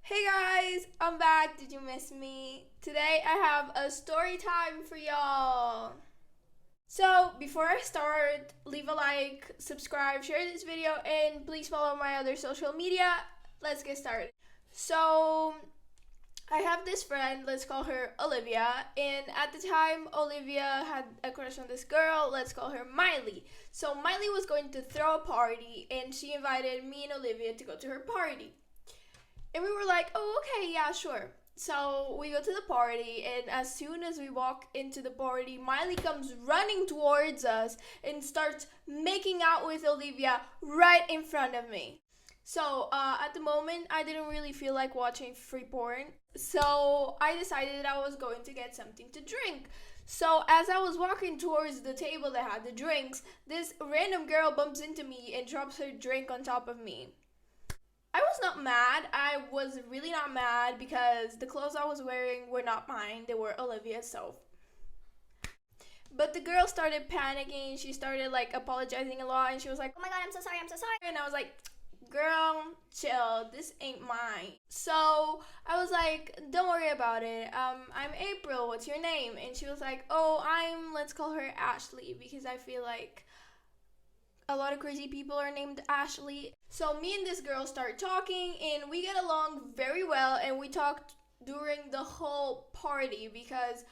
Hey guys, I'm back. Did you miss me? Today I have a story time for y'all. So, before I start, leave a like, subscribe, share this video, and please follow my other social media. Let's get started. So, I have this friend, let's call her Olivia, and at the time, Olivia had a crush on this girl, let's call her Miley. So, Miley was going to throw a party, and she invited me and Olivia to go to her party. And we were like, oh, okay, yeah, sure. So we go to the party, and as soon as we walk into the party, Miley comes running towards us and starts making out with Olivia right in front of me. So at the moment, I didn't really feel like watching free porn. So I decided I was going to get something to drink. So as I was walking towards the table that had the drinks, this random girl bumps into me and drops her drink on top of me. I was not mad. I was really not mad because the clothes I was wearing were not mine. They were Olivia's, so. But the girl started panicking. She started like apologizing a lot, and she was like, "Oh my god, I'm so sorry, I'm so sorry." And I was like, "Girl, chill. This ain't mine." So I was like, "Don't worry about it. I'm April. What's your name?" And she was like, "Oh, let's call her Ashley because I feel like a lot of crazy people are named Ashley." So me and this girl start talking, and we get along very well, and we talked during the whole party because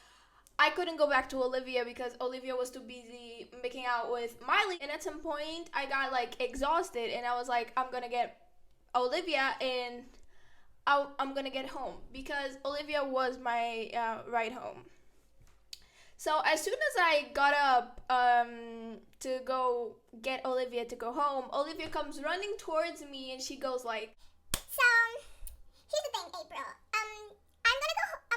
I couldn't go back to Olivia because Olivia was too busy making out with Miley. And at some point I got like exhausted, and I was like, I'm gonna get Olivia and I'm gonna get home because Olivia was my ride home. So as soon as I got up to go get Olivia to go home, Olivia comes running towards me, and she goes like, So, here's the thing, April. I'm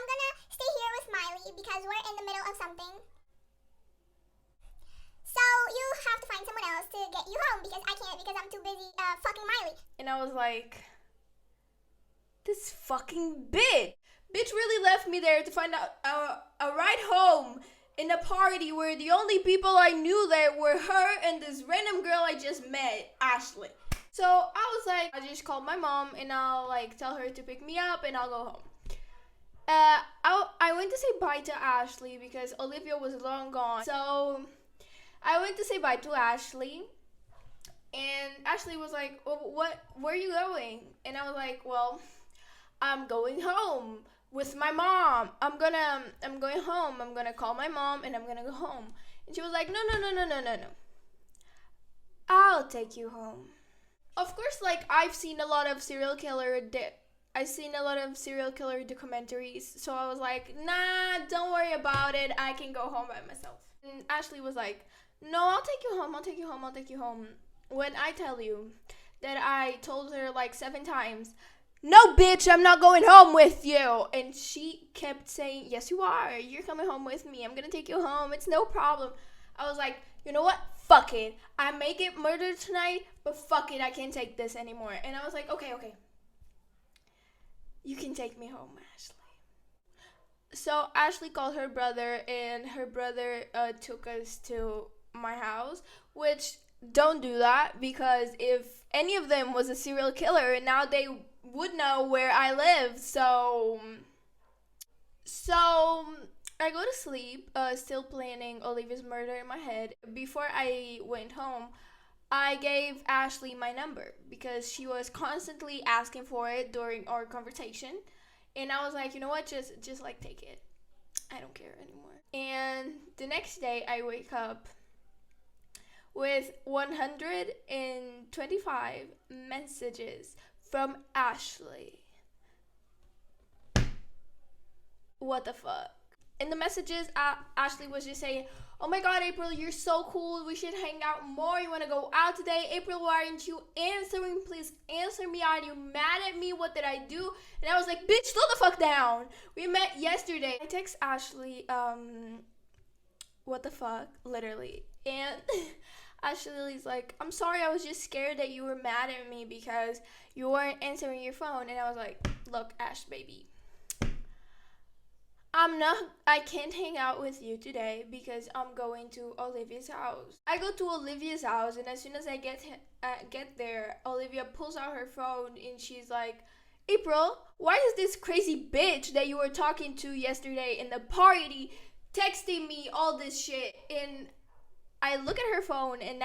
gonna stay here with Miley because we're in the middle of something. So, you have to find someone else to get you home because I can't because I'm too busy fucking Miley. and I was like, this fucking bitch. Bitch really left me there to find out a ride home in a party where the only people I knew there were her and this random girl I just met, Ashley. So I was like, I just called my mom and I'll like tell her to pick me up and I'll go home. I went to say bye to Ashley because Olivia was long gone. So I went to say bye to Ashley, and Ashley was like, well, where are you going? And I was like, well, I'm going home with my mom. I'm going home. I'm gonna call my mom and I'm gonna go home. And she was like, no. I'll take you home. Of course, like I've seen a lot of serial killer documentaries, so I was like, nah, don't worry about it. I can go home by myself. And Ashley was like, no, I'll take you home. I'll take you home. I'll take you home. When I tell you that I told her like 7 times, no, bitch, I'm not going home with you. And she kept saying, yes, you are. You're coming home with me. I'm going to take you home. It's no problem. I was like, you know what? Fuck it. I may get murdered tonight, but fuck it. I can't take this anymore. And I was like, okay. You can take me home, Ashley. So Ashley called her brother, and her brother took us to my house, which don't do that because if any of them was a serial killer, now they would know where I live. So I go to sleep, still planning Olivia's murder in my head. Before I went home, I gave Ashley my number because she was constantly asking for it during our conversation. And I was like, you know what, just like take it. I don't care anymore. And the next day I wake up with 125 messages from Ashley. What the fuck? In the messages, Ashley was just saying, oh my god, April, you're so cool. We should hang out more. You want to go out today? April, why aren't you answering? Please answer me. Are you mad at me? What did I do? And I was like, bitch, slow the fuck down. We met yesterday. I text Ashley, what the fuck? Literally. And Ashley's like, I'm sorry, I was just scared that you were mad at me because you weren't answering your phone. And I was like, look, Ash, baby, I can't hang out with you today because I'm going to Olivia's house. I go to Olivia's house, and as soon as I get there, Olivia pulls out her phone and she's like, April, why is this crazy bitch that you were talking to yesterday in the party texting me all this shit? And I look at her phone and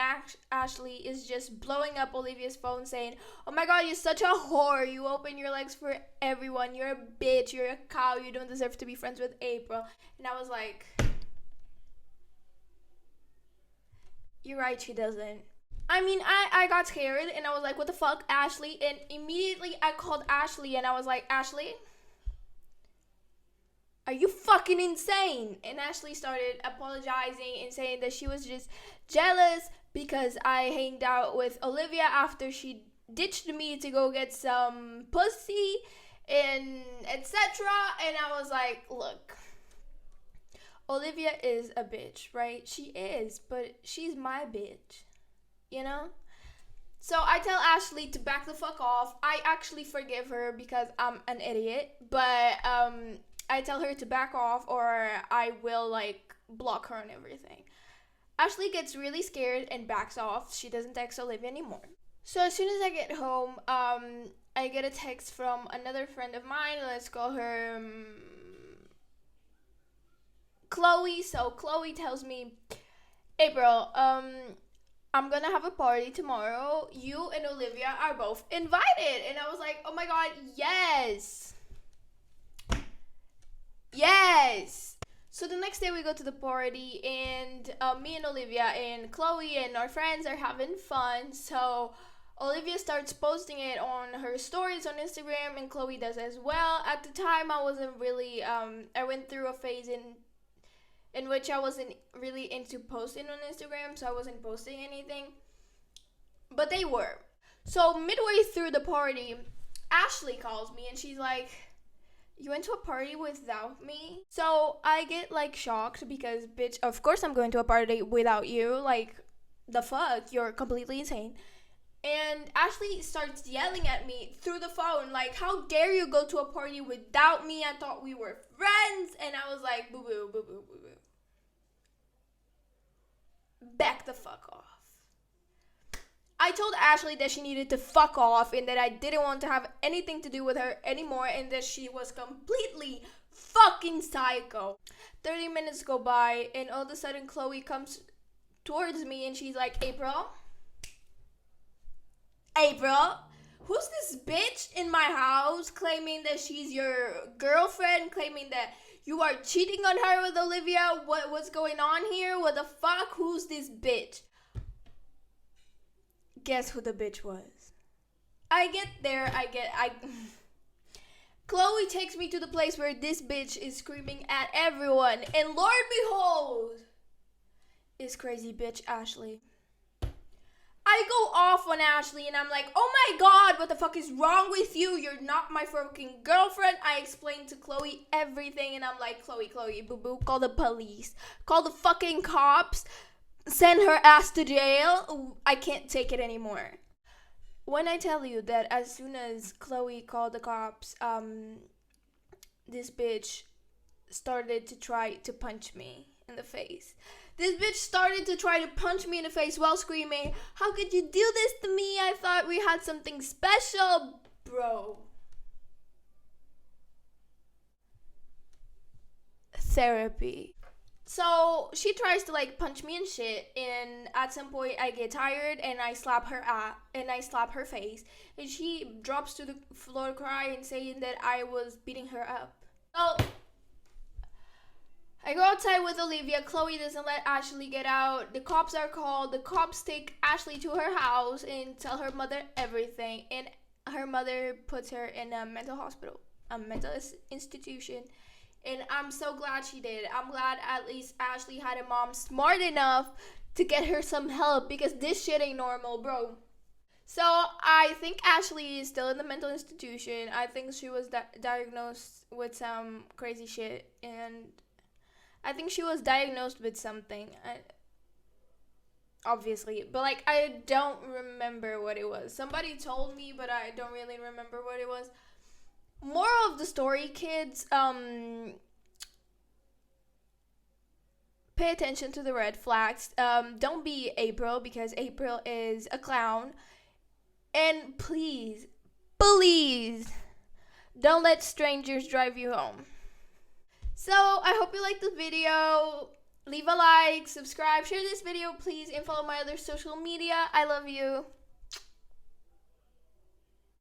Ashley is just blowing up Olivia's phone saying, oh my god, you're such a whore. You open your legs for everyone. You're a bitch. You're a cow. You don't deserve to be friends with April. And I was like, you're right, she doesn't. I mean, I got scared and I was like, what the fuck, Ashley? And immediately I called Ashley and I was like, Ashley, are you fucking insane? And Ashley started apologizing and saying that she was just jealous because I hanged out with Olivia after she ditched me to go get some pussy and etc. And I was like, look, Olivia is a bitch, right? She is, but she's my bitch. You know? So I tell Ashley to back the fuck off. I actually forgive her because I'm an idiot, but I tell her to back off or I will like block her and everything. Ashley gets really scared and backs off. She doesn't text Olivia anymore. So as soon as I get home, I get a text from another friend of mine. Let's call her Chloe. So Chloe tells me, April, I'm gonna have a party tomorrow. You and Olivia are both invited. And I was like, oh my god, yes. Yes. So the next day we go to the party and me and Olivia and Chloe and our friends are having fun. So Olivia starts posting it on her stories on Instagram and Chloe does as well. At the time I wasn't really, I went through a phase in which I wasn't really into posting on Instagram, so I wasn't posting anything. But they were. So midway through the party, Ashley calls me and she's like, you went to a party without me? So I get like shocked because, bitch, of course I'm going to a party without you. Like, the fuck? You're completely insane. And Ashley starts yelling at me through the phone, like, how dare you go to a party without me? I thought we were friends. And I was like, boo boo, boo boo, boo boo. Back the fuck off. I told Ashley that she needed to fuck off and that I didn't want to have anything to do with her anymore and that she was completely fucking psycho. 30 minutes go by and all of a sudden Chloe comes towards me and she's like, April, who's this bitch in my house claiming that she's your girlfriend, claiming that you are cheating on her with Olivia? What's going on here? What the fuck? Who's this bitch? Guess who the bitch was? I get there, Chloe takes me to the place where this bitch is screaming at everyone. And Lord behold, is crazy bitch Ashley. I go off on Ashley and I'm like, oh my god, what the fuck is wrong with you? You're not my fucking girlfriend. I explained to Chloe everything and I'm like, Chloe, boo boo, call the police. Call the fucking cops. Send her ass to jail. I can't take it anymore. When I tell you that as soon as Chloe called the cops, this bitch started to try to punch me in the face. This bitch started to try to punch me in the face while screaming, how could you do this to me? I thought we had something special. Bro. Therapy. So she tries to like punch me and shit, and at some point I get tired and I slap her face, and she drops to the floor crying, saying that I was beating her up. So I go outside with Olivia. Chloe doesn't let Ashley get out. The cops are called. The cops take Ashley to her house and tell her mother everything, and her mother puts her in a mental hospital, a mental institution. And I'm so glad she did. I'm glad at least Ashley had a mom smart enough to get her some help, because this shit ain't normal, bro. So I think Ashley is still in the mental institution. I think she was diagnosed with some crazy shit. And I think she was diagnosed with something. Obviously. But like, I don't remember what it was. Somebody told me, but I don't really remember what it was. Moral of the story, kids, pay attention to the red flags. Don't be April, because April is a clown. And please Don't let strangers drive you home. So I hope you liked the video. Leave a like, subscribe, share this video please, and follow my other social media. I love you.